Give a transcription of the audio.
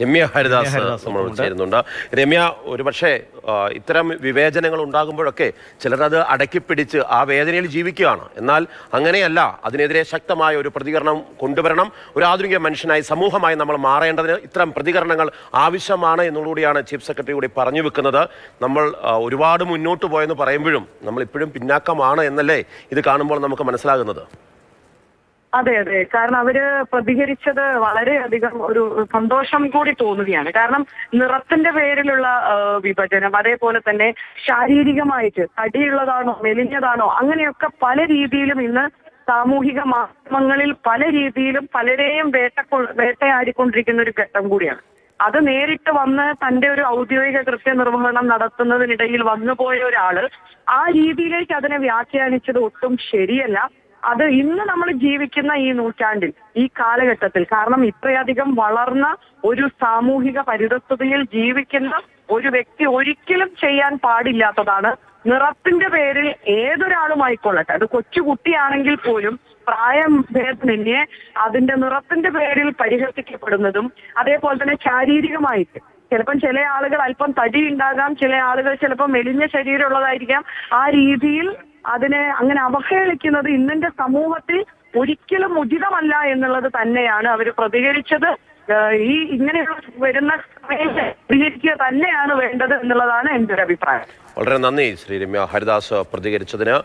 രമ്യ ഹരിദാസ് നമ്മൾ ചേരുന്നുണ്ട്. രമ്യ, ഒരുപക്ഷെ ഇത്തരം വിവേചനങ്ങൾ ഉണ്ടാകുമ്പോഴൊക്കെ ചിലരത് അടക്കിപ്പിടിച്ച് ആ വേദനയിൽ ജീവിക്കുകയാണ്. എന്നാൽ അങ്ങനെയല്ല, അതിനെതിരെ ശക്തമായ ഒരു പ്രതികരണം കൊണ്ടുവരണം. ഒരു ആധുനിക മനുഷ്യനായി സമൂഹമായി നമ്മൾ മാറേണ്ടതിന് ഇത്തരം പ്രതികരണങ്ങൾ ആവശ്യമാണ് എന്നുകൂടിയാണ് ചീഫ് സെക്രട്ടറി കൂടി പറഞ്ഞു വെക്കുന്നത്. നമ്മൾ ഒരുപാട് മുന്നോട്ട് പോയെന്ന് പറയുമ്പോഴും നമ്മൾ ഇപ്പോഴും പിന്നാക്കമാണ് എന്നല്ലേ ഇത് കാണുമ്പോൾ നമുക്ക് മനസ്സിലാകുന്നത്? അതെ അതെ, കാരണം അവര് പ്രതികരിച്ചത് വളരെയധികം ഒരു സന്തോഷം കൂടി തോന്നുകയാണ്. കാരണം നിറത്തിന്റെ പേരിലുള്ള വിഭജനം, അതേപോലെ തന്നെ ശാരീരികമായിട്ട് തടിയുള്ളതാണോ മെലിഞ്ഞതാണോ അങ്ങനെയൊക്കെ പല രീതിയിലും ഇന്ന് സാമൂഹിക മാധ്യമങ്ങളിൽ പല രീതിയിലും പലരെയും വേട്ടയാടിക്കൊണ്ടിരിക്കുന്ന ഒരു ഘട്ടം കൂടിയാണ്. അത് നേരിട്ട് വന്ന് തന്റെ ഒരു ഔദ്യോഗിക കൃത്യനിർവഹണം നടത്തുന്നതിനിടയിൽ വന്നുപോയ ഒരാള് ആ രീതിയിലേക്ക് അതിനെ വ്യാഖ്യാനിച്ചത് ഒട്ടും ശരിയല്ല. അത് ഇന്ന് നമ്മൾ ജീവിക്കുന്ന ഈ നൂറ്റാണ്ടിൽ, ഈ കാലഘട്ടത്തിൽ, കാരണം ഇത്രയധികം വളർന്ന ഒരു സാമൂഹിക പരിതസ്ഥിതിയിൽ ജീവിക്കുന്ന ഒരു വ്യക്തി ഒരിക്കലും ചെയ്യാൻ പാടില്ലാത്തതാണ് നിറത്തിന്റെ പേരിൽ ഏതൊരാളുമായിക്കൊള്ളട്ടെ, അത് കൊച്ചുകുട്ടിയാണെങ്കിൽ പോലും പ്രായം ഭേദമന്യേ അതിന്റെ നിറത്തിന്റെ പേരിൽ പരിഹസിക്കപ്പെടുന്നതും, അതേപോലെ തന്നെ ശാരീരികമായിട്ട് ചിലപ്പം ചില ആളുകൾ അല്പം തടി ഉണ്ടാകാം, ചില ആളുകൾ ചിലപ്പോൾ മെലിഞ്ഞ ശരീരമുള്ളതായിരിക്കാം. ആ രീതിയിൽ അതിനെ അങ്ങനെ അവഹേളിക്കുന്നത് ഇന്നിന്റെ സമൂഹത്തിൽ ഒരിക്കലും ഉചിതമല്ല എന്നുള്ളത് തന്നെയാണ് അവർ പ്രതികരിച്ചത്. ഈ ഇങ്ങനെയുള്ള വരുന്ന സമയത്ത് പ്രതികരിക്കുക തന്നെയാണ് വേണ്ടത് എന്നുള്ളതാണ് എൻ്റെ ഒരു അഭിപ്രായം. വളരെ നന്ദി ശ്രീ രമ്യ ഹരിദാസ് പ്രതികരിച്ചതിന്.